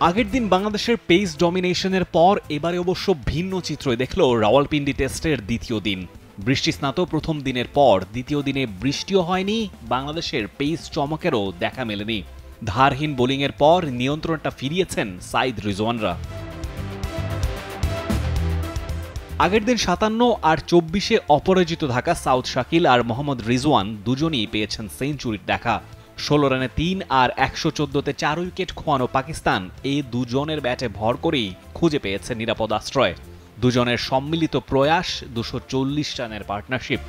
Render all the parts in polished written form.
আগের দিন বাংলাদেশের পেস ডমিনেশনের পর এবারে অবশ্য ভিন্ন চিত্রই দেখল রাওয়ালপিন্ডি টেস্টের দ্বিতীয় দিন। বৃষ্টিস্নাত প্রথম দিনের পর দ্বিতীয় দিনে বৃষ্টিও হয়নি, বাংলাদেশের পেস চমকেরও দেখা মেলেনি। ধারহীন বোলিংয়ের পর নিয়ন্ত্রণটা ফিরিয়েছেন সাইদ রিজওয়ানরা। আগের দিন ৫৭ আর ২৪-এ অপরাজিত থাকা সাউথ শাকিল আর মোহাম্মদ রিজওয়ান দুজনই পেয়েছেন সেঞ্চুরির দেখা। ১৬ রানে ৩ আর ১১৪-তে ৪ উইকেট খোয়ানো পাকিস্তান এই দুজনের ব্যাটে ভর করেই খুঁজে পেয়েছে নিরাপদ আশ্রয়। দুজনের সম্মিলিত প্রয়াস ২৪০ রানের পার্টনারশিপ।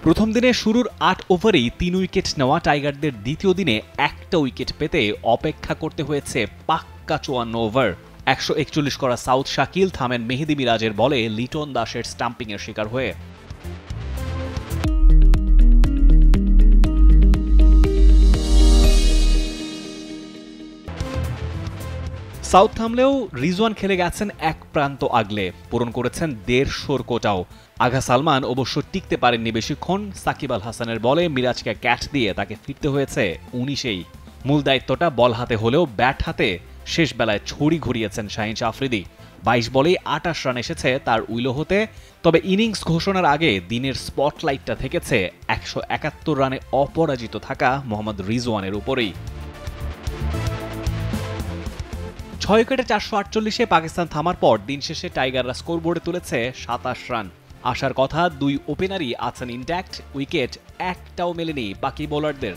প্রথম দিনে শুরুর ৮ ওভারেই ৩ উইকেট নেওয়া টাইগারদের দ্বিতীয় দিনে একটা উইকেট পেতে অপেক্ষা করতে হয়েছে পাক্কা ৫৪ ওভার। ১৪১ করা সাউথ শাকিল থামেন মেহেদী মিরাজের বলে লিটন দাসের স্টাম্পিংয়ের শিকার হয়ে। সাউথ থামলেও রিজওয়ান খেলে গেছেন এক প্রান্ত আগলে, পূরণ করেছেন ১৫০ কোটাও। আগা সালমান অবশ্য টিকতে পারেননি বেশিক্ষণ। সাকিব আল হাসানের বলে মিরাজকে ক্যাচ দিয়ে তাকে ফিরতে হয়েছে ১৯-এই। মূল দায়িত্বটা বল হাতে হলেও ব্যাট হাতে শেষ বেলায় ছড়ি ঘুরিয়েছেন শাহিন আফ্রিদি। ২২ বলেই ২৮ রান এসেছে তার উইলো হতে। তবে ইনিংস ঘোষণার আগে দিনের স্পটলাইটটা থেকেছে ১৭১ রানে অপরাজিত থাকা মোহাম্মদ রিজওয়ানের উপরেই। ৬ উইকেটে ৪৪৮-এ পাকিস্তান থামার পর দিন শেষে টাইগাররা স্কোরবোর্ডে তুলেছে ২৭ রান। আশার কথা দুই ওপেনারই আছেন ইনট্যাক্ট, উইকেট একটাও মেলেনি বাকি বোলারদের।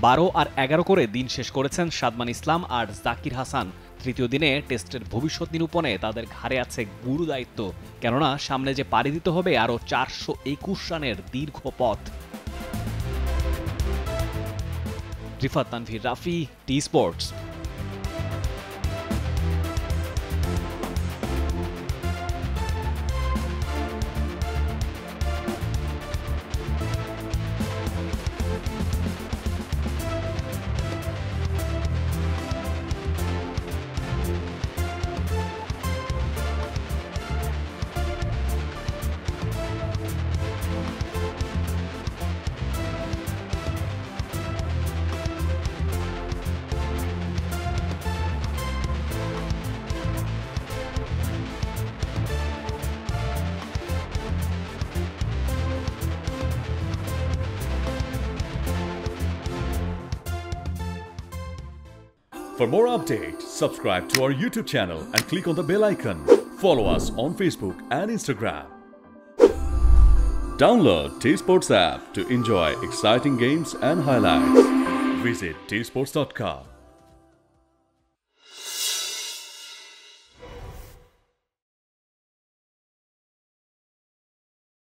১২ আর ১১ করে দিন শেষ করেছেন সাদমান ইসলাম আর জাকির হাসান। তৃতীয় দিনে টেস্টের ভবিষ্যৎ নিরূপণে তাদের ঘাড়ে আছে গুরু দায়িত্ব, কেননা সামনে যে পাড়ি দিতে হবে আরও ৪২১ রানের দীর্ঘ পথ। Rifat Tanvir Rafi, T Sports. For more updates, subscribe to our YouTube channel and click on the bell icon. Follow us on Facebook and Instagram. Download T-Sports app to enjoy exciting games and highlights. Visit tsports.com.